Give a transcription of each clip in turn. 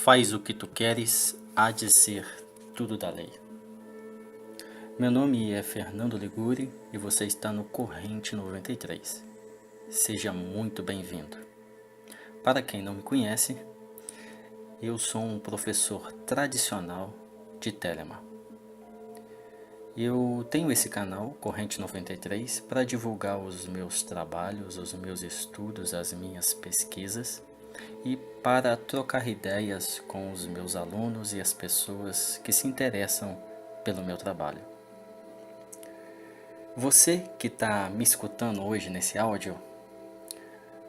Faz o que tu queres, há de ser tudo da lei. Meu nome é Fernando Liguri e você está no Corrente 93. Seja muito bem-vindo. Para quem não me conhece, eu sou um professor tradicional de Telema. Eu tenho esse canal, Corrente 93, para divulgar os meus trabalhos, os meus estudos, as minhas pesquisas e para trocar ideias com os meus alunos e as pessoas que se interessam pelo meu trabalho. Você que está me escutando hoje nesse áudio,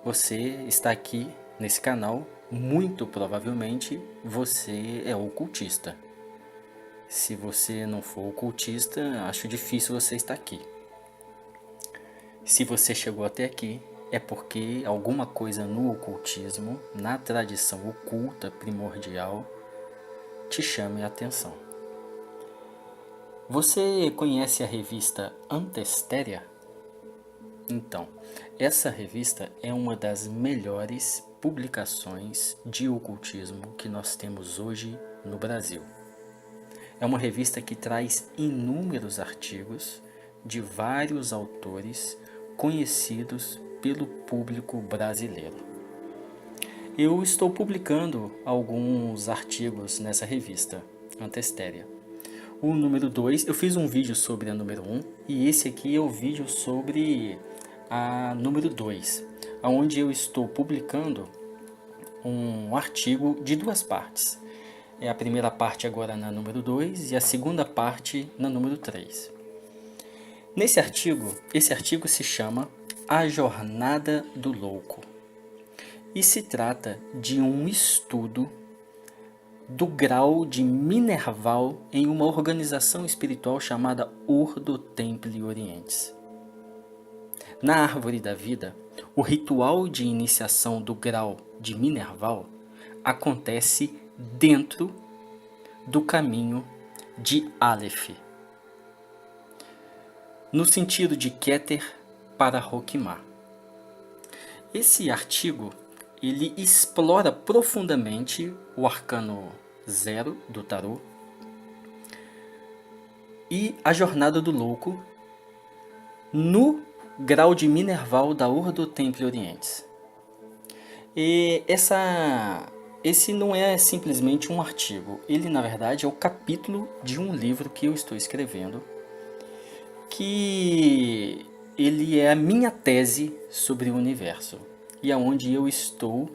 você está aqui nesse canal, muito provavelmente você é ocultista. Se você não for ocultista, acho difícil você estar aqui. Se você chegou até aqui, é porque alguma coisa no ocultismo, na tradição oculta primordial, te chame a atenção. Você conhece a revista Antestéria? Então, essa revista é uma das melhores publicações de ocultismo que nós temos hoje no Brasil. É uma revista que traz inúmeros artigos de vários autores conhecidos pelo público brasileiro. Eu estou publicando alguns artigos nessa revista, Antestéria. O número 2, eu fiz um vídeo sobre a número 1 e esse aqui é o vídeo sobre a número 2, onde eu estou publicando um artigo de duas partes. É a primeira parte agora na número 2 e a segunda parte na número 3. Esse artigo se chama A Jornada do Louco e se trata de um estudo do grau de Minerval em uma organização espiritual chamada Ordo Templi Orientis. Na Árvore da Vida, o ritual de iniciação do grau de Minerval acontece dentro do caminho de Aleph, no sentido de Keter para Roquimá. Esse artigo ele explora profundamente o arcano 0 do tarô e a jornada do louco no grau de Minerval da Ordo Templi Orientis. E esse não é simplesmente um artigo, ele na verdade é o capítulo de um livro que eu estou escrevendo, que ele é a minha tese sobre o universo e aonde eu estou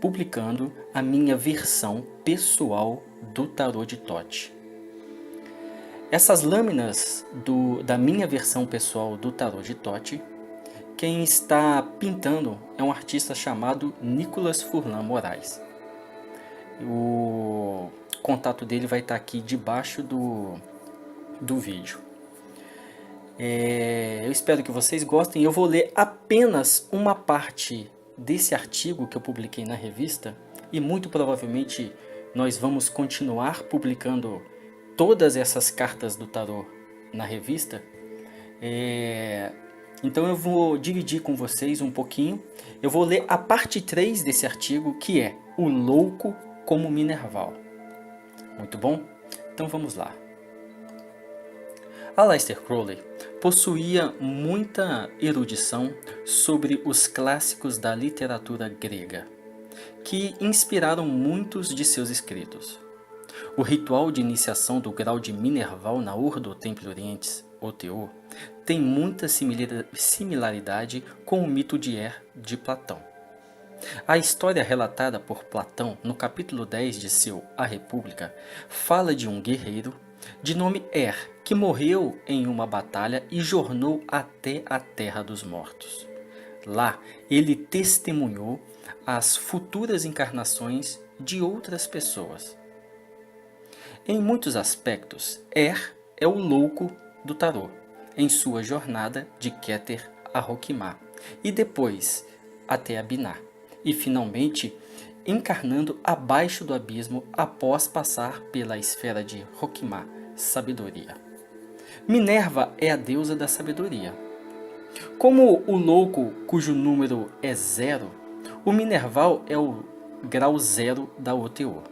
publicando a minha versão pessoal do tarô de Thoth. Essas lâminas da minha versão pessoal do tarô de Thoth, quem está pintando é um artista chamado Nicolas Furlan Moraes. O contato dele vai estar aqui debaixo do vídeo. Eu espero que vocês gostem. Eu vou ler apenas uma parte desse artigo que eu publiquei na revista e muito provavelmente nós vamos continuar publicando todas essas cartas do tarô na revista. Então eu vou dividir com vocês um pouquinho. Eu vou ler a parte 3 desse artigo, que é O Louco como Minerval. Muito bom? Então vamos lá. Aleister Crowley possuía muita erudição sobre os clássicos da literatura grega, que inspiraram muitos de seus escritos. O ritual de iniciação do grau de Minerval na Ordo Templi Orientis, OTO, tem muita similaridade com o mito de de Platão. A história relatada por Platão no capítulo 10 de seu A República fala de um guerreiro de nome que morreu em uma batalha e jornou até a terra dos mortos. Lá, ele testemunhou as futuras encarnações de outras pessoas. Em muitos aspectos, é o louco do tarô, em sua jornada de Keter a Roquimá, e depois até a Binah, e finalmente encarnando abaixo do abismo após passar pela esfera de Roquimá, sabedoria. Minerva é a deusa da sabedoria. Como o louco cujo número é 0, o Minerval é o grau zero da OTO.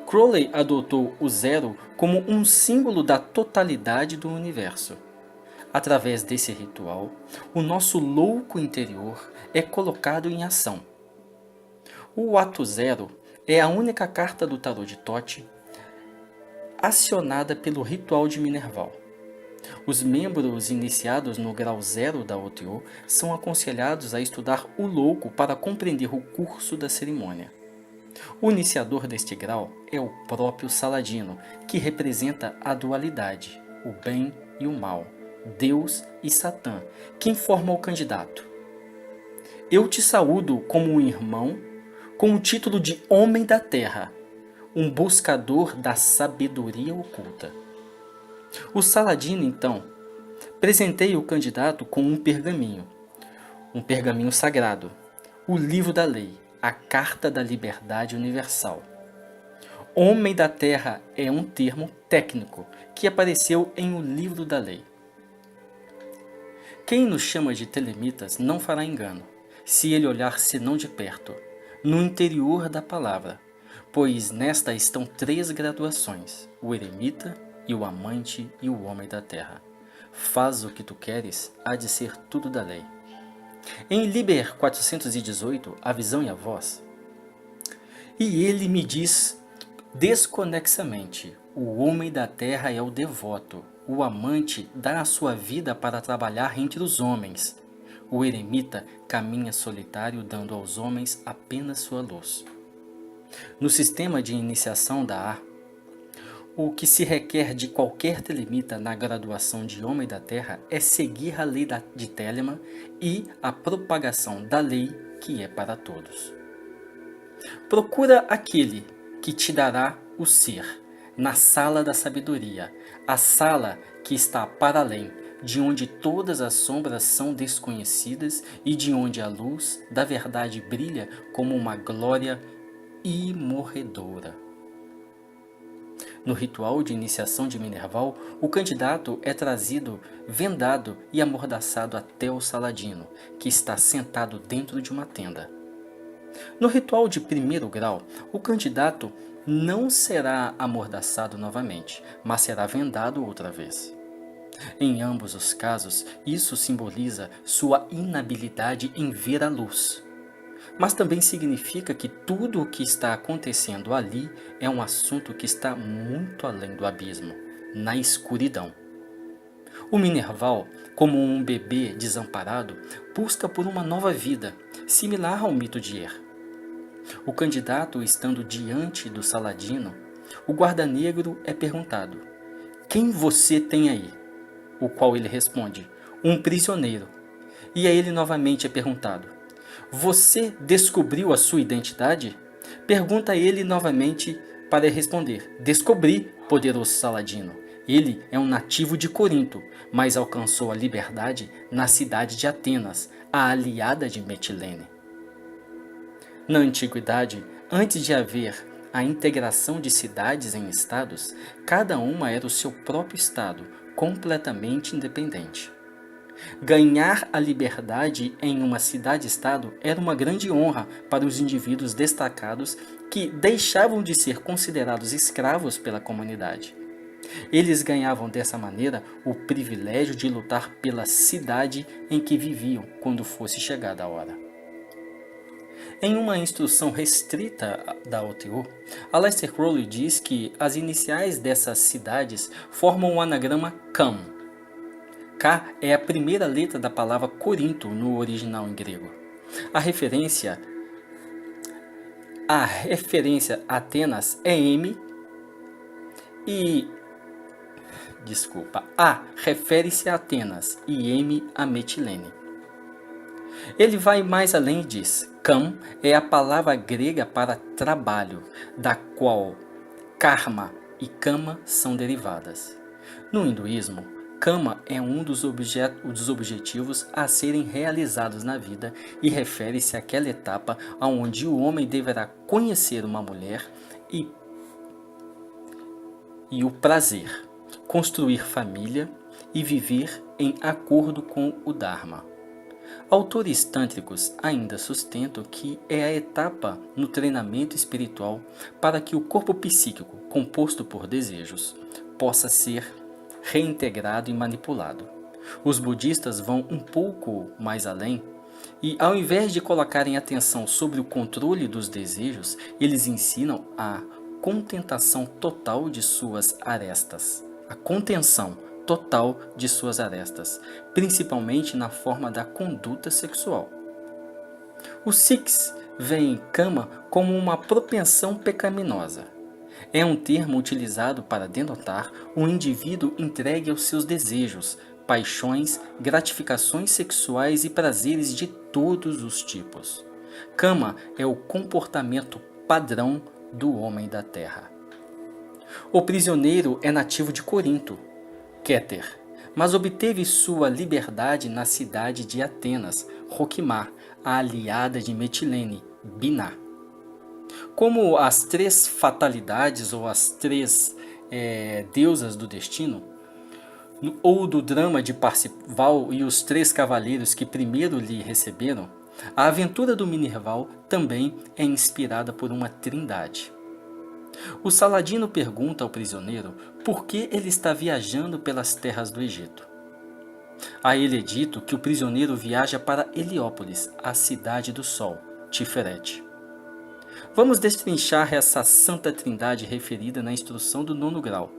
Crowley adotou o zero como um símbolo da totalidade do universo. Através desse ritual, o nosso louco interior é colocado em ação. O ato zero é a única carta do tarô de Thoth acionada pelo ritual de Minerval. Os membros iniciados no grau zero da OTO são aconselhados a estudar o louco para compreender o curso da cerimônia. O iniciador deste grau é o próprio Saladino, que representa a dualidade, o bem e o mal, Deus e Satã, quem forma o candidato. Eu te saúdo como um irmão, com o título de Homem da Terra, um buscador da sabedoria oculta. O Saladino, então, presenteia o candidato com um pergaminho sagrado, o livro da lei, a Carta da Liberdade Universal. Homem da Terra é um termo técnico que apareceu em O Livro da Lei. Quem nos chama de telemitas não fará engano, se ele olhar senão de perto, no interior da palavra, pois nesta estão 3 graduações, o eremita e o amante e o homem da terra. Faz o que tu queres, há de ser tudo da lei. Em Liber 418, a visão e a voz. E ele me diz desconexamente, o homem da terra é o devoto, o amante dá a sua vida para trabalhar entre os homens. O eremita caminha solitário dando aos homens apenas sua luz. No sistema de iniciação da A, o que se requer de qualquer telemita na graduação de Homem da Terra é seguir a lei de Telemann e a propagação da lei que é para todos. Procura aquele que te dará o ser, na sala da sabedoria, a sala que está para além, de onde todas as sombras são desconhecidas e de onde a luz da verdade brilha como uma glória imorredora. No ritual de iniciação de Minerval, o candidato é trazido vendado e amordaçado até o Saladino, que está sentado dentro de uma tenda. No ritual de 1º grau, o candidato não será amordaçado novamente, mas será vendado outra vez. Em ambos os casos, isso simboliza sua inabilidade em ver a luz. Mas também significa que tudo o que está acontecendo ali é um assunto que está muito além do abismo, na escuridão. O Minerval, como um bebê desamparado, busca por uma nova vida, similar ao mito de Er. O candidato, estando diante do Saladino, o guarda-negro é perguntado: "Quem você tem aí?" O qual ele responde: "Um prisioneiro." E a ele novamente é perguntado: "Você descobriu a sua identidade?" Pergunta ele novamente para responder: "Descobri, poderoso Saladino. Ele é um nativo de Corinto, mas alcançou a liberdade na cidade de Atenas, a aliada de Metilene." Na antiguidade, antes de haver a integração de cidades em estados, cada uma era o seu próprio estado, completamente independente. Ganhar a liberdade em uma cidade-estado era uma grande honra para os indivíduos destacados que deixavam de ser considerados escravos pela comunidade. Eles ganhavam dessa maneira o privilégio de lutar pela cidade em que viviam quando fosse chegada a hora. Em uma instrução restrita da OTO, Aleister Crowley diz que as iniciais dessas cidades formam o anagrama Kam. K é a primeira letra da palavra Corinto no original em grego. A referência a Atenas é M e... A refere-se a Atenas e M a Metilene. Ele vai mais além e diz: Kam é a palavra grega para trabalho, da qual karma e kama são derivadas. No hinduísmo, kama é um dos objetivos a serem realizados na vida e refere-se àquela etapa onde o homem deverá conhecer uma mulher e o prazer, construir família e viver em acordo com o Dharma. Autores tântricos ainda sustentam que é a etapa no treinamento espiritual para que o corpo psíquico, composto por desejos, possa ser reintegrado e manipulado. Os budistas vão um pouco mais além e, ao invés de colocarem atenção sobre o controle dos desejos, eles ensinam a contentação total de suas arestas. A contenção total de suas arestas, principalmente na forma da conduta sexual. Os Sikhs veem kama como uma propensão pecaminosa. É um termo utilizado para denotar um indivíduo entregue aos seus desejos, paixões, gratificações sexuais e prazeres de todos os tipos. Kama é o comportamento padrão do homem da terra. O prisioneiro é nativo de Corinto, Kéter, mas obteve sua liberdade na cidade de Atenas, Roquimar, a aliada de Metilene, Biná. Como as três fatalidades ou as três deusas do destino, ou do drama de Parcival e os três cavaleiros que primeiro lhe receberam, a aventura do Minerval também é inspirada por uma trindade. O Saladino pergunta ao prisioneiro por que ele está viajando pelas terras do Egito. A ele é dito que o prisioneiro viaja para Heliópolis, a cidade do sol, Tiferet. Vamos destrinchar essa santa trindade referida na instrução do 9º grau,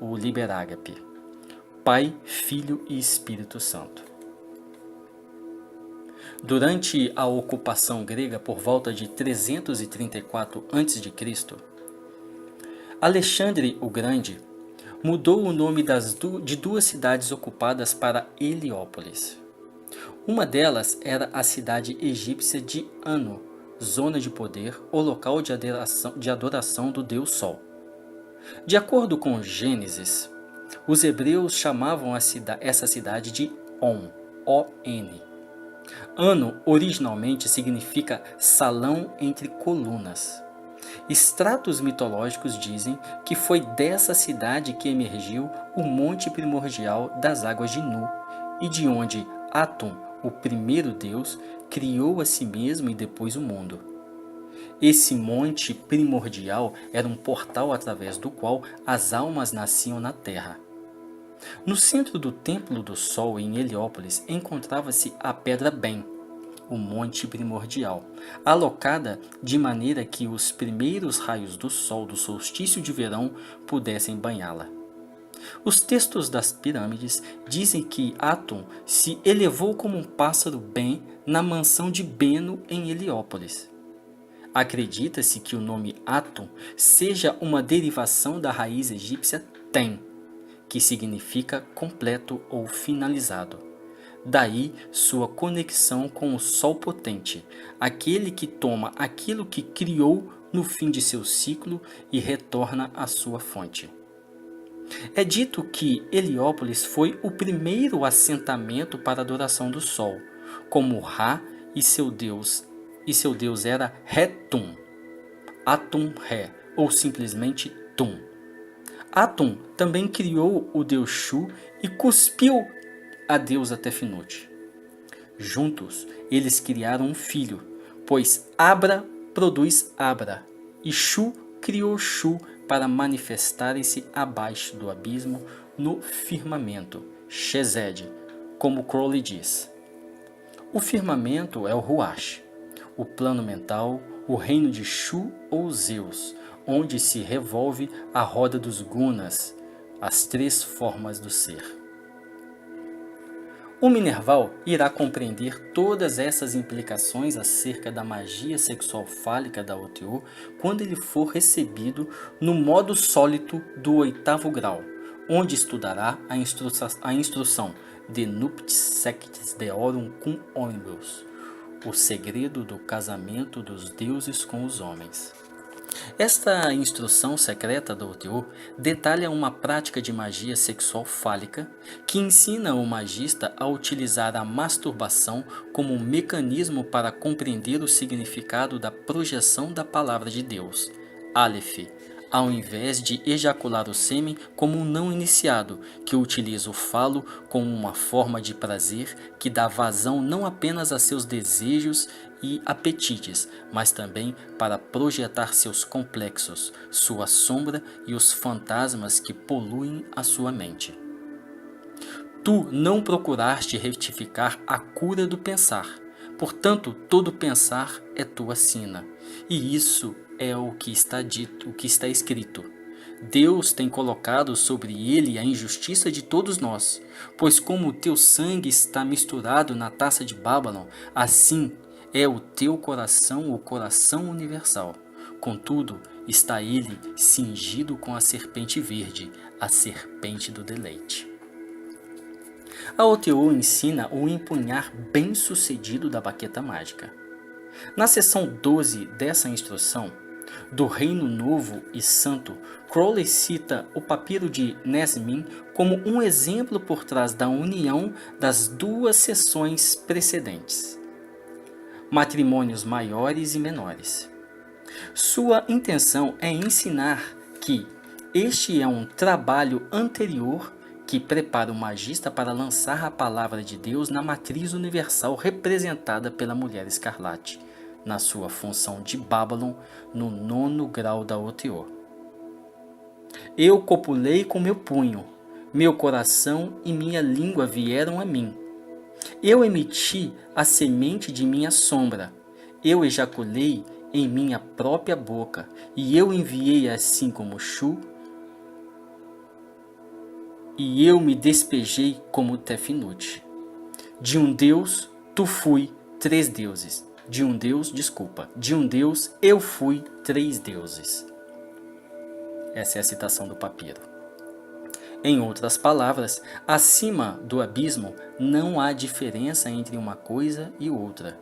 o Liber Ágape: Pai, Filho e Espírito Santo. Durante a ocupação grega por volta de 334 a.C., Alexandre o Grande mudou o nome de duas cidades ocupadas para Heliópolis. Uma delas era a cidade egípcia de Ano, zona de poder ou local de adoração do deus Sol. De acordo com Gênesis, os hebreus chamavam essa cidade de On, O-N. Ano originalmente significa salão entre colunas. Extratos mitológicos dizem que foi dessa cidade que emergiu o monte primordial das águas de Nu, e de onde Atum, o primeiro deus, criou a si mesmo e depois o mundo. Esse monte primordial era um portal através do qual as almas nasciam na terra. No centro do Templo do Sol, em Heliópolis, encontrava-se a Pedra Ben, o monte primordial, alocada de maneira que os primeiros raios do sol do solstício de verão pudessem banhá-la. Os textos das pirâmides dizem que Atum se elevou como um pássaro Ben na mansão de Beno em Heliópolis. Acredita-se que o nome Atum seja uma derivação da raiz egípcia Ten, que significa completo ou finalizado. Daí sua conexão com o Sol potente, aquele que toma aquilo que criou no fim de seu ciclo e retorna à sua fonte. É dito que Heliópolis foi o primeiro assentamento para a adoração do Sol, como Ra e seu deus era Retum, Atum-Re, ou simplesmente Tum. Atum também criou o deus Shu e cuspiu a deusa Tefnut. Juntos, eles criaram um filho, pois Abra produz Abra, e Shu criou Shu para manifestarem-se abaixo do abismo no firmamento, Shezed, como Crowley diz. O firmamento é o Ruach, o plano mental, o reino de Shu ou Zeus, onde se revolve a roda dos gunas, as três formas do ser. O Minerval irá compreender todas essas implicações acerca da magia sexual fálica da OTO quando ele for recebido no modo sólido do 8º grau, onde estudará a instrução De Nuptiis Sectis Deorum Cum Omnibus, o segredo do casamento dos deuses com os homens. Esta instrução secreta do OTO detalha uma prática de magia sexual fálica que ensina o magista a utilizar a masturbação como um mecanismo para compreender o significado da projeção da palavra de Deus, Aleph, ao invés de ejacular o sêmen como um não iniciado, que utiliza o falo como uma forma de prazer que dá vazão não apenas a seus desejos e apetites, mas também para projetar seus complexos, sua sombra e os fantasmas que poluem a sua mente. Tu não procuraste retificar a cura do pensar, portanto todo pensar é tua sina, e isso é o que está dito, o que está escrito. Deus tem colocado sobre ele a injustiça de todos nós, pois como o teu sangue está misturado na taça de Babylon, assim é o teu coração, o coração universal. Contudo, está ele cingido com a serpente verde, a serpente do deleite. A OTO ensina o empunhar bem-sucedido da baqueta mágica. Na seção 12 dessa instrução, do Reino Novo e Santo, Crowley cita o papiro de Nesmin como um exemplo por trás da união das duas seções precedentes. Matrimônios maiores e menores. Sua intenção é ensinar que este é um trabalho anterior que prepara o magista para lançar a palavra de Deus na matriz universal representada pela mulher escarlate, na sua função de Babylon no 9º grau da OTO. Eu copulei com meu punho, meu coração e minha língua vieram a mim. Eu emiti a semente de minha sombra, eu ejaculei em minha própria boca, e eu enviei assim como Shu, e eu me despejei como Tefnut. De um Deus, tu fui 3 deuses. De um Deus eu fui 3 deuses. Essa é a citação do papiro. Em outras palavras, acima do abismo não há diferença entre uma coisa e outra.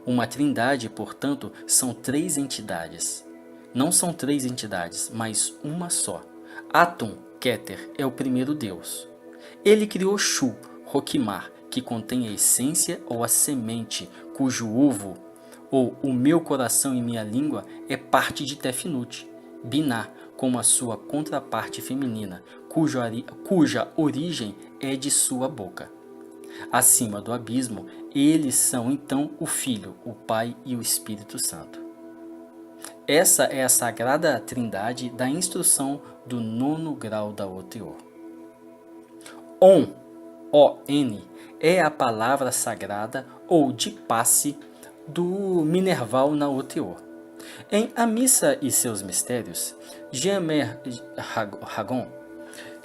Uma trindade, portanto, são 3 entidades. Não são 3 entidades, mas uma só. Atum, Keter, é o primeiro Deus. Ele criou Shu, Roquimar, que contém a essência ou a semente, cujo ovo, ou o meu coração e minha língua, é parte de Tefnut. Binah, como a sua contraparte feminina, cuja origem é de sua boca. Acima do abismo, eles são então o Filho, o Pai e o Espírito Santo. Essa é a sagrada trindade da instrução do 9º grau da OTO. On, O-N, é a palavra sagrada ou de passe do Minerval na OTO. Em A Missa e seus Mistérios, Jean-Mer Ragon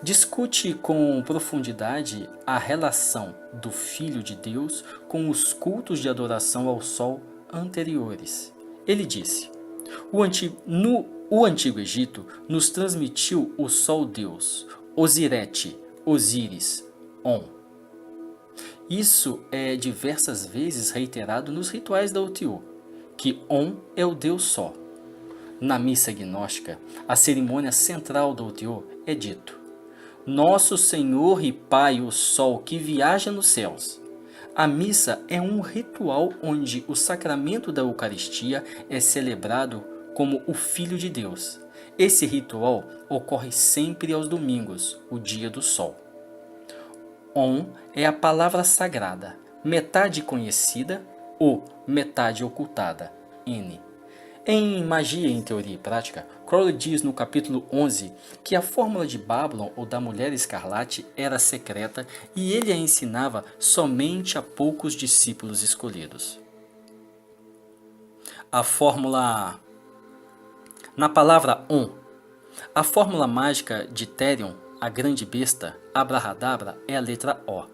discute com profundidade a relação do Filho de Deus com os cultos de adoração ao Sol anteriores. Ele disse: o Antigo Egito nos transmitiu o Sol Deus, Osirete, Osíris, On. Isso é diversas vezes reiterado nos rituais da OTO, que On é o Deus Sol. Na missa gnóstica, a cerimônia central da OTO é dito: Nosso Senhor e Pai, o Sol que viaja nos céus. A missa é um ritual onde o sacramento da Eucaristia é celebrado como o Filho de Deus. Esse ritual ocorre sempre aos domingos, o dia do Sol. On é a palavra sagrada, metade conhecida ou metade ocultada, N. Em Magia em Teoria e Prática, Crowley diz no capítulo 11 que a fórmula de Babylon ou da Mulher Escarlate era secreta e ele a ensinava somente a poucos discípulos escolhidos. A fórmula... Na palavra On, a fórmula mágica de Therion, a grande besta, Abrahadabra, é a letra O.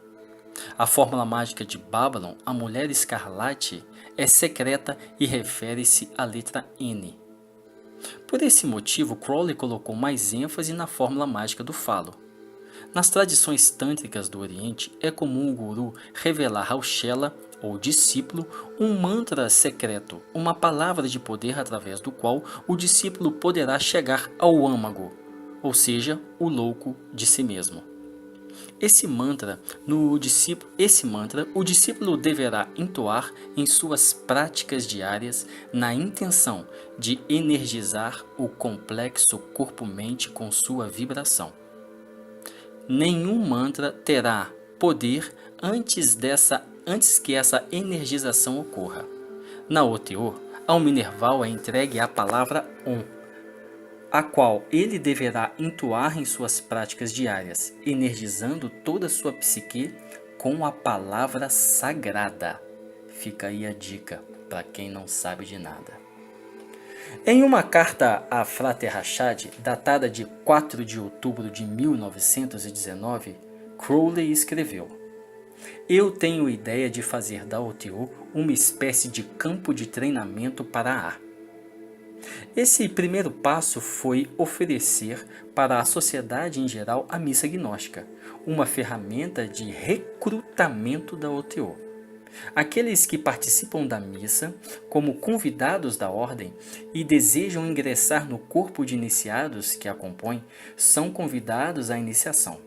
A fórmula mágica de Babylon, a Mulher Escarlate, é secreta e refere-se à letra N. Por esse motivo, Crowley colocou mais ênfase na fórmula mágica do falo. Nas tradições tântricas do Oriente, é comum o guru revelar ao Shela, ou discípulo, um mantra secreto, uma palavra de poder através do qual o discípulo poderá chegar ao âmago, ou seja, o louco de si mesmo. Esse mantra, o discípulo deverá entoar em suas práticas diárias na intenção de energizar o complexo corpo-mente com sua vibração. Nenhum mantra terá poder antes que essa energização ocorra. Na OTO, ao Minerval é entregue a palavra OM, a qual ele deverá entoar em suas práticas diárias, energizando toda a sua psique com a palavra sagrada. Fica aí a dica para quem não sabe de nada. Em uma carta a Frater Rachad, datada de 4 de outubro de 1919, Crowley escreveu: "Eu tenho ideia de fazer da OTO uma espécie de campo de treinamento para a A. Esse primeiro passo foi oferecer para a sociedade em geral a missa gnóstica, uma ferramenta de recrutamento da OTO. Aqueles que participam da missa como convidados da ordem e desejam ingressar no corpo de iniciados que a compõe, são convidados à iniciação.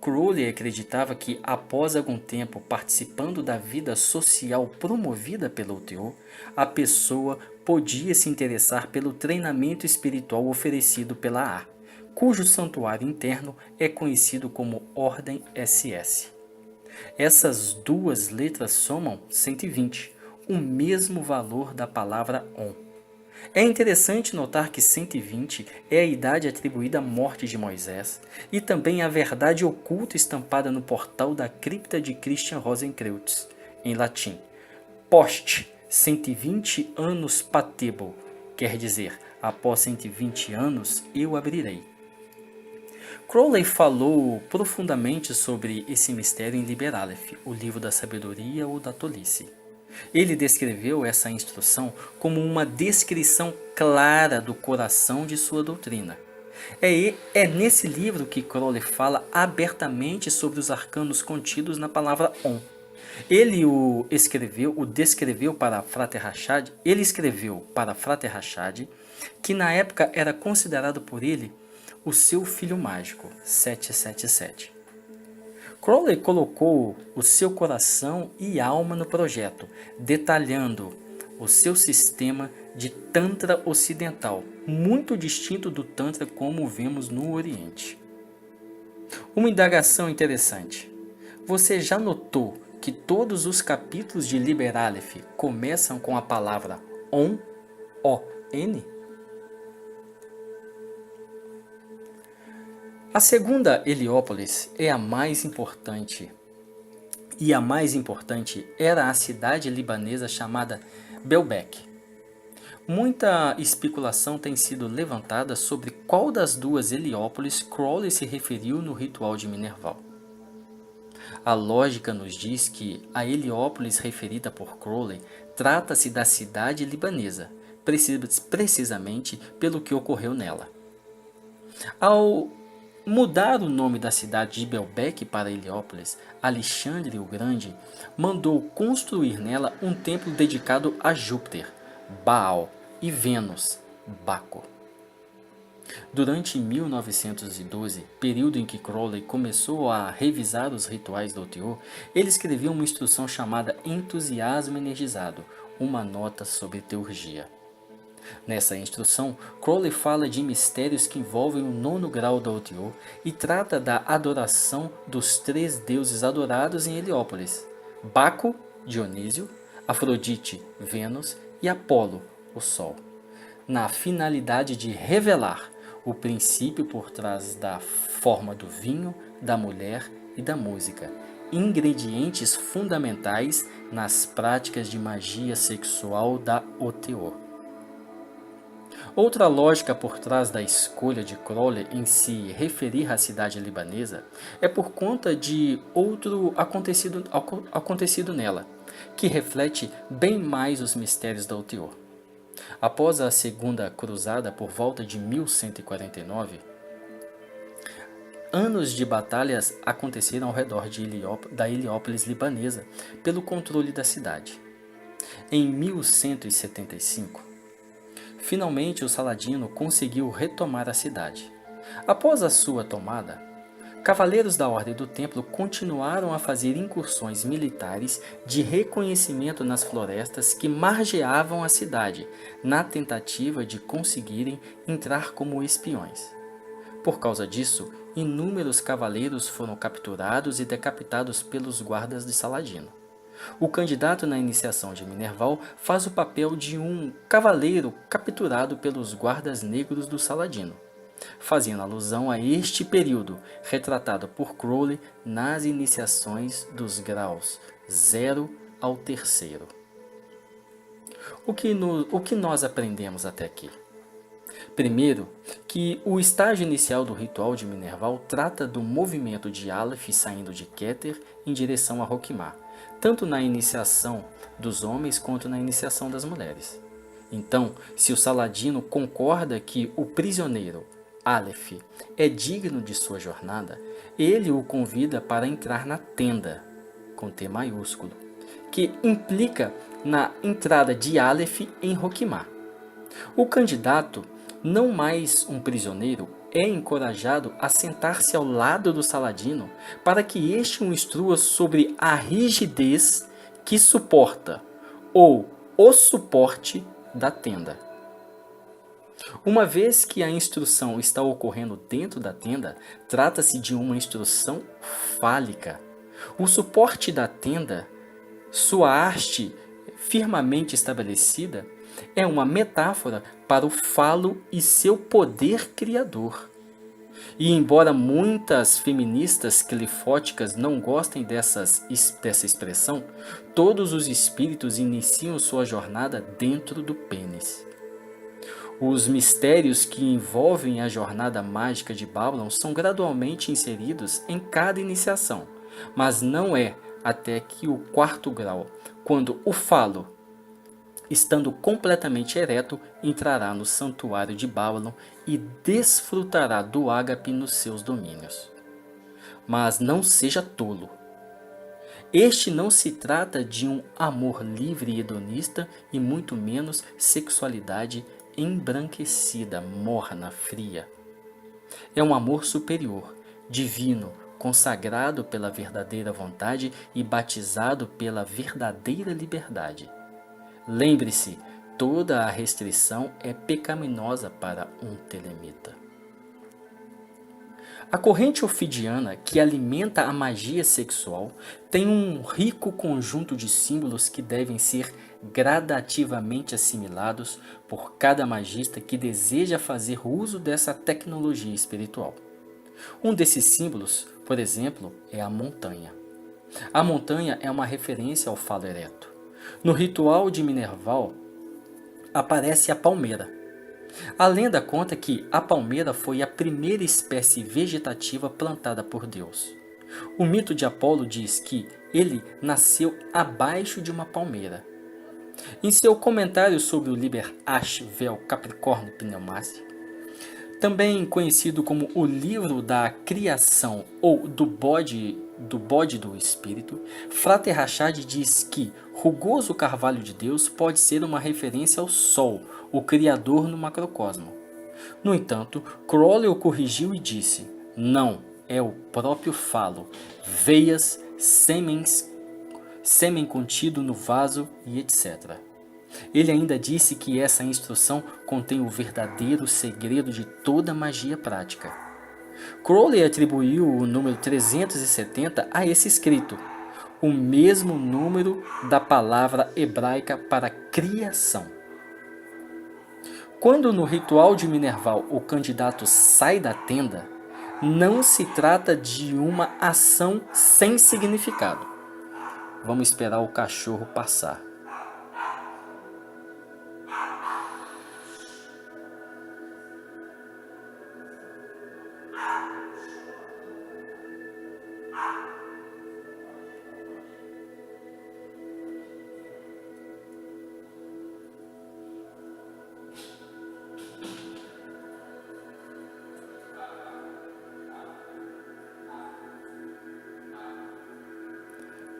Crowley acreditava que, após algum tempo participando da vida social promovida pela OTO, a pessoa podia se interessar pelo treinamento espiritual oferecido pela A, cujo santuário interno é conhecido como Ordem SS. Essas duas letras somam 120, o mesmo valor da palavra Om. É interessante notar que 120 é a idade atribuída à morte de Moisés e também a verdade oculta estampada no portal da cripta de Christian Rosenkreutz, em latim. Post 120 anos patebo, quer dizer, após 120 anos eu abrirei. Crowley falou profundamente sobre esse mistério em Liber Aleph, o livro da sabedoria ou da tolice. Ele descreveu essa instrução como uma descrição clara do coração de sua doutrina. É nesse livro que Crowley fala abertamente sobre os arcanos contidos na palavra Om. Ele descreveu para Frater Rachad, ele escreveu para Frater Rachad, que na época era considerado por ele o seu filho mágico, 777. Crowley colocou o seu coração e alma no projeto, detalhando o seu sistema de Tantra ocidental, muito distinto do Tantra como vemos no Oriente. Uma indagação interessante. Você já notou que todos os capítulos de Liber Aleph começam com a palavra Om, O-N? A segunda Heliópolis é a mais importante, e a mais importante era a cidade libanesa chamada Belbek. Muita especulação tem sido levantada sobre qual das duas Heliópolis Crowley se referiu no ritual de Minerval. A lógica nos diz que a Heliópolis referida por Crowley trata-se da cidade libanesa, precisamente pelo que ocorreu nela. Ao mudar o nome da cidade de Belbek para Heliópolis, Alexandre o Grande mandou construir nela um templo dedicado a Júpiter, Baal e Vênus, Baco. Durante 1912, período em que Crowley começou a revisar os rituais do OTO, ele escreveu uma instrução chamada Entusiasmo Energizado, uma nota sobre teurgia. Nessa instrução, Crowley fala de mistérios que envolvem o 9º grau da OTO e trata da adoração dos 3 deuses adorados em Heliópolis: Baco, Dionísio, Afrodite, Vênus e Apolo, o Sol, na finalidade de revelar o princípio por trás da forma do vinho, da mulher e da música, ingredientes fundamentais nas práticas de magia sexual da OTO. Outra lógica por trás da escolha de Crowley em se referir à cidade libanesa é por conta de outro acontecido nela, que reflete bem mais os mistérios da OTO. Após a Segunda Cruzada, por volta de 1149, anos de batalhas aconteceram ao redor da Heliópolis libanesa pelo controle da cidade. Em 1175, finalmente o Saladino conseguiu retomar a cidade. Após a sua tomada, cavaleiros da Ordem do Templo continuaram a fazer incursões militares de reconhecimento nas florestas que margeavam a cidade, na tentativa de conseguirem entrar como espiões. Por causa disso, inúmeros cavaleiros foram capturados e decapitados pelos guardas de Saladino. O candidato na iniciação de Minerval faz o papel de um cavaleiro capturado pelos guardas negros do Saladino, fazendo alusão a este período retratado por Crowley nas iniciações dos graus 0 ao 3º. O que nós aprendemos até aqui? Primeiro, que o estágio inicial do ritual de Minerval trata do movimento de Aleph saindo de Keter em direção a Roquemar, tanto na iniciação dos homens quanto na iniciação das mulheres. Então, se o Saladino concorda que o prisioneiro, Aleph, é digno de sua jornada, ele o convida para entrar na tenda, com T maiúsculo, que implica na entrada de Aleph em Roquemar. O candidato, não mais um prisioneiro, é encorajado a sentar-se ao lado do Saladino para que este o instrua sobre a rigidez que suporta, ou o suporte da tenda. Uma vez que a instrução está ocorrendo dentro da tenda, trata-se de uma instrução fálica. O suporte da tenda, sua haste firmemente estabelecida, é uma metáfora para o falo e seu poder criador. E embora muitas feministas clifóticas não gostem dessa expressão, todos os espíritos iniciam sua jornada dentro do pênis. Os mistérios que envolvem a jornada mágica de Babylon são gradualmente inseridos em cada iniciação, mas não é até que o 4º grau, quando o falo, estando completamente ereto, entrará no santuário de Babylon e desfrutará do ágape nos seus domínios. Mas não seja tolo. Este não se trata de um amor livre e hedonista e muito menos sexualidade embranquecida, morna, fria. É um amor superior, divino, consagrado pela verdadeira vontade e batizado pela verdadeira liberdade. Lembre-se, toda a restrição é pecaminosa para um telemita. A corrente ofidiana, que alimenta a magia sexual, tem um rico conjunto de símbolos que devem ser gradativamente assimilados por cada magista que deseja fazer uso dessa tecnologia espiritual. Um desses símbolos, por exemplo, é a montanha. A montanha é uma referência ao falo ereto. No ritual de Minerval, aparece a palmeira. A lenda conta que a palmeira foi a primeira espécie vegetativa plantada por Deus. O mito de Apolo diz que ele nasceu abaixo de uma palmeira. Em seu comentário sobre o Liber Ash Vel Capricórnio Pneumácia, também conhecido como o livro da criação ou do bode do espírito, Frater Rachad diz que rugoso carvalho de Deus pode ser uma referência ao Sol, o Criador no macrocosmo. No entanto, Crowley o corrigiu e disse: não, é o próprio falo, veias, sêmen contido no vaso e etc. Ele ainda disse que essa instrução contém o verdadeiro segredo de toda magia prática. Crowley atribuiu o número 370 a esse escrito, o mesmo número da palavra hebraica para criação. Quando no ritual de Minerval o candidato sai da tenda, não se trata de uma ação sem significado. Vamos esperar o cachorro passar.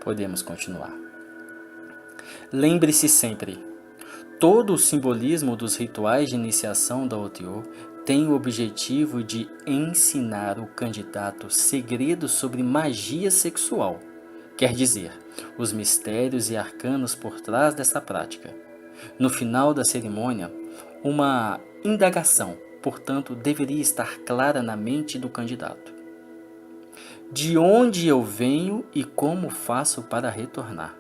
Podemos continuar. Lembre-se sempre, todo o simbolismo dos rituais de iniciação da OTO tem o objetivo de ensinar o candidato segredos sobre magia sexual, quer dizer, os mistérios e arcanos por trás dessa prática. No final da cerimônia, uma indagação, portanto, deveria estar clara na mente do candidato. De onde eu venho e como faço para retornar?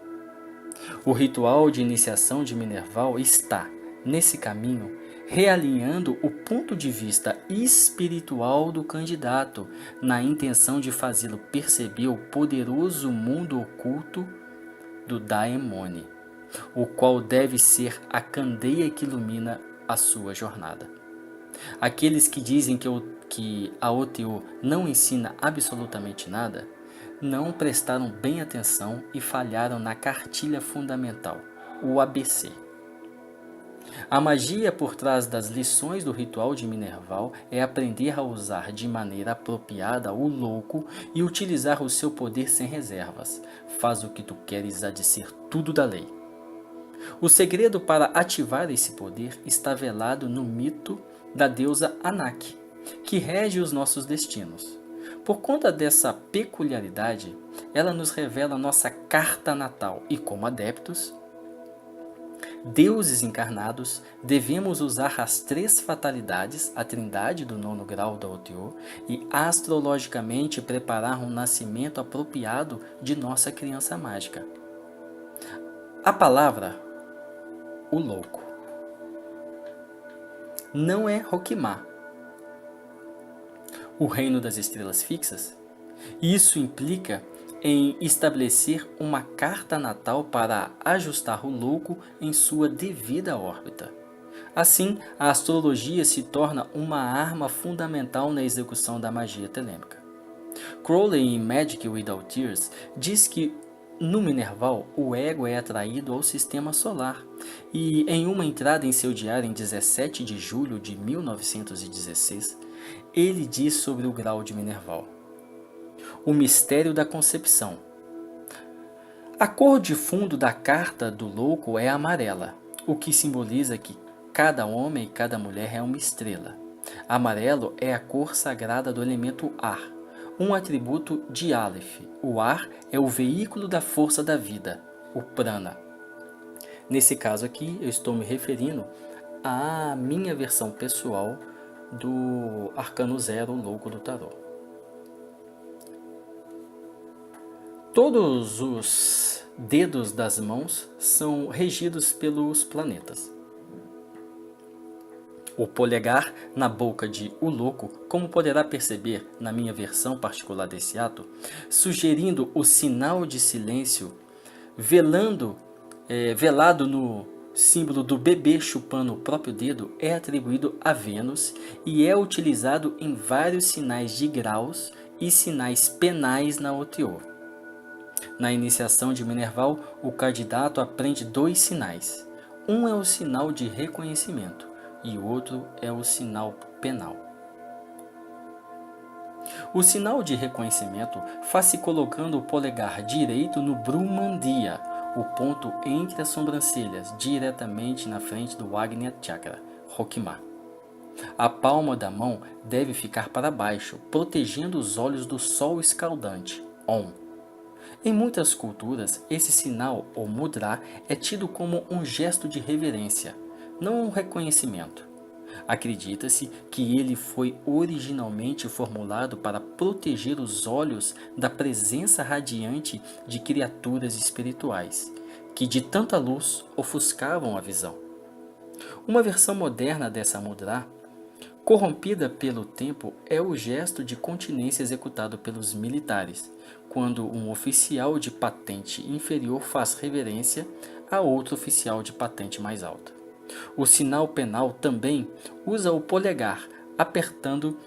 O ritual de iniciação de Minerval está, nesse caminho, realinhando o ponto de vista espiritual do candidato, na intenção de fazê-lo perceber o poderoso mundo oculto do Daemon, o qual deve ser a candeia que ilumina a sua jornada. Aqueles que dizem que a OTO não ensina absolutamente nada, não prestaram bem atenção e falharam na cartilha fundamental, o ABC. A magia por trás das lições do ritual de Minerval é aprender a usar de maneira apropriada o louco e utilizar o seu poder sem reservas. Faz o que tu queres há de ser tudo da lei. O segredo para ativar esse poder está velado no mito da deusa Anak, que rege os nossos destinos. Por conta dessa peculiaridade, ela nos revela nossa carta natal e, como adeptos, deuses encarnados, devemos usar as 3 fatalidades, a trindade do 9º grau da OTO, e astrologicamente preparar um nascimento apropriado de nossa criança mágica. A palavra, o louco, não é Roquimar, o reino das estrelas fixas. Isso implica em estabelecer uma carta natal para ajustar o louco em sua devida órbita. Assim, a astrologia se torna uma arma fundamental na execução da magia telêmica. Crowley, em Magic Without Tears, diz que no Minerval o ego é atraído ao sistema solar, e em uma entrada em seu diário em 17 de julho de 1916, ele diz sobre o grau de Minerval: o mistério da concepção. A cor de fundo da carta do louco é amarela, o que simboliza que cada homem e cada mulher é uma estrela. Amarelo é a cor sagrada do elemento ar, um atributo de Aleph. O ar é o veículo da força da vida, o prana. Nesse caso aqui, eu estou me referindo à minha versão pessoal do Arcano Zero, o Louco do Tarô. Todos os dedos das mãos são regidos pelos planetas. O polegar na boca de O Louco, como poderá perceber na minha versão particular desse ato, sugerindo o sinal de silêncio, velado no símbolo do bebê chupando o próprio dedo, é atribuído a Vênus e é utilizado em vários sinais de graus e sinais penais na OTO. Na iniciação de Minerval, o candidato aprende 2 sinais. Um é o sinal de reconhecimento e o outro é o sinal penal. O sinal de reconhecimento faz-se colocando o polegar direito no Brahmandiya, o ponto entre as sobrancelhas, diretamente na frente do Agnya Chakra, Roquimar. A palma da mão deve ficar para baixo, protegendo os olhos do sol escaldante, Om. Em muitas culturas, esse sinal, ou mudra, é tido como um gesto de reverência, não um reconhecimento. Acredita-se que ele foi originalmente formulado para proteger os olhos da presença radiante de criaturas espirituais, que de tanta luz ofuscavam a visão. Uma versão moderna dessa mudra, corrompida pelo tempo, é o gesto de continência executado pelos militares, quando um oficial de patente inferior faz reverência a outro oficial de patente mais alta. O sinal penal também usa o polegar, apertando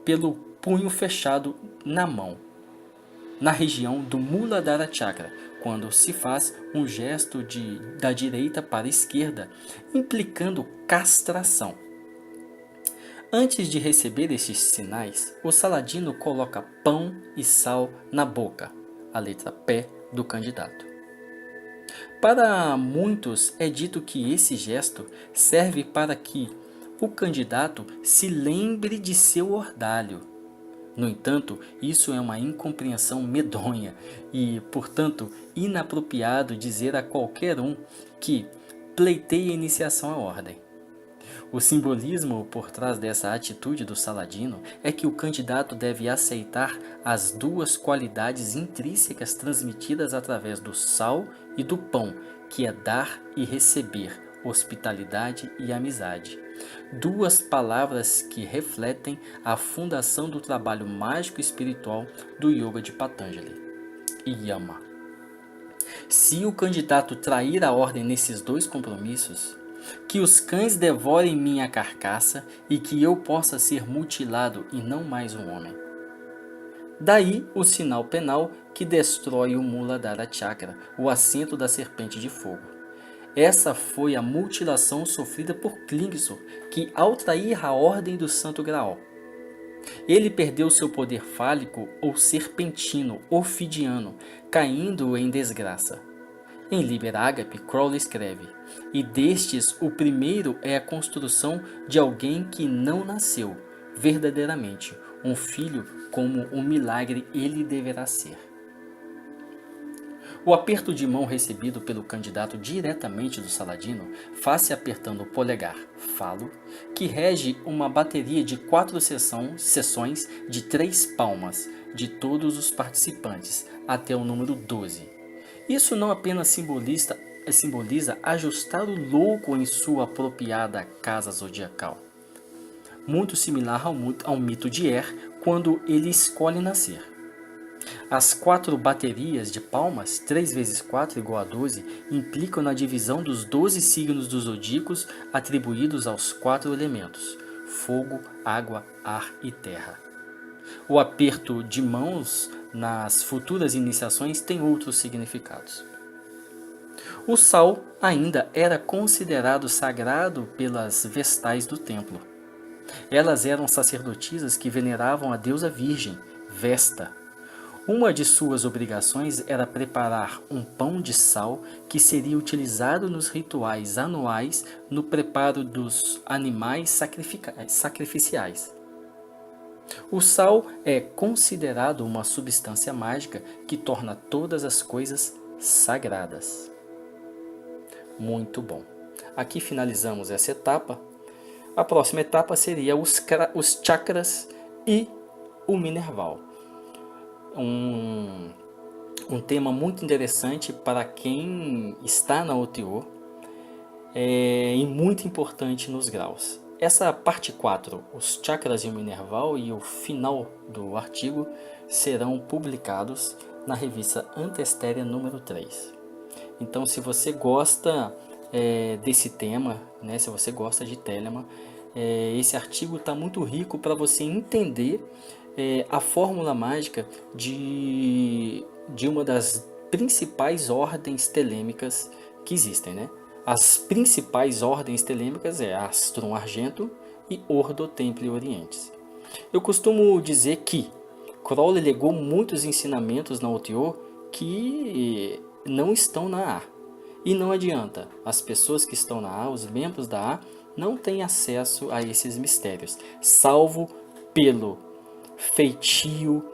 pelo punho fechado na mão, na região do Muladhara Chakra, quando se faz um gesto da direita para a esquerda, implicando castração. Antes de receber estes sinais, o saladino coloca pão e sal na boca, a letra P do candidato. Para muitos é dito que esse gesto serve para que o candidato se lembre de seu ordalho. No entanto, isso é uma incompreensão medonha e, portanto, inapropriado dizer a qualquer um que pleiteie a iniciação à ordem. O simbolismo por trás dessa atitude do Saladino é que o candidato deve aceitar as duas qualidades intrínsecas transmitidas através do sal e do pão, que é dar e receber, hospitalidade e amizade. Duas palavras que refletem a fundação do trabalho mágico espiritual do Yoga de Patanjali, Yama. Se o candidato trair a ordem nesses dois compromissos, que os cães devorem minha carcaça e que eu possa ser mutilado e não mais um homem. Daí o sinal penal que destrói o Muladhara Chakra, o assento da serpente de fogo. Essa foi a mutilação sofrida por Klingsor, que ao trair a ordem do Santo Graal, ele perdeu seu poder fálico ou serpentino, ofidiano, caindo em desgraça. Em Liber Ágape, Crowley escreve: e destes o primeiro é a construção de alguém que não nasceu, verdadeiramente, um filho como um milagre ele deverá ser. O aperto de mão recebido pelo candidato diretamente do Saladino faz-se apertando o polegar, falo, que rege uma bateria de 4 sessões de 3 palmas de todos os participantes, até o número 12. Isso não apenas simboliza ajustar o louco em sua apropriada casa zodiacal, muito similar ao mito de Er, quando ele escolhe nascer. As 4 baterias de palmas, 3 vezes 4 igual a 12, implicam na divisão dos 12 signos dos zodíacos atribuídos aos 4 elementos: fogo, água, ar e terra. O aperto de mãos nas futuras iniciações tem outros significados. O sal ainda era considerado sagrado pelas vestais do templo. Elas eram sacerdotisas que veneravam a deusa virgem, Vesta. Uma de suas obrigações era preparar um pão de sal que seria utilizado nos rituais anuais no preparo dos animais sacrificiais. O sal é considerado uma substância mágica que torna todas as coisas sagradas. Muito bom. Aqui finalizamos essa etapa. A próxima etapa seria os chakras e o Minerval. Um tema muito interessante para quem está na OTO e muito importante nos graus. Essa parte 4, os chakras e o Minerval, e o final do artigo serão publicados na revista Antestéria número 3. Então, se você gosta desse tema, né, se você gosta de Telemann, esse artigo está muito rico para você entender a fórmula mágica de uma das principais ordens telêmicas que existem, né? As principais ordens telêmicas é Astrum Argento e Ordo Templi Orientis. Eu costumo dizer que Crowley legou muitos ensinamentos na OTO que não estão na A. E não adianta, as pessoas que estão na A, os membros da A, não têm acesso a esses mistérios, salvo pelo feitio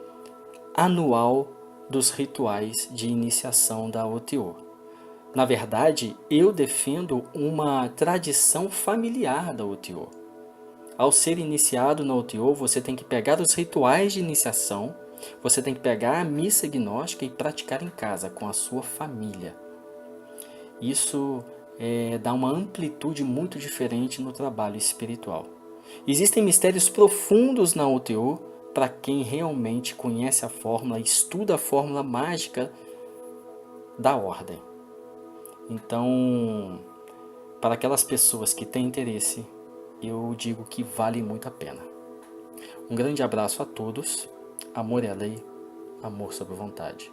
anual dos rituais de iniciação da OTO. Na verdade, eu defendo uma tradição familiar da OTO. Ao ser iniciado na OTO, você tem que pegar os rituais de iniciação, você tem que pegar a missa gnóstica e praticar em casa, com a sua família. Isso dá uma amplitude muito diferente no trabalho espiritual. Existem mistérios profundos na OTO para quem realmente conhece a fórmula, estuda a fórmula mágica da ordem. Então, para aquelas pessoas que têm interesse, eu digo que vale muito a pena. Um grande abraço a todos, amor é a lei, amor sob vontade.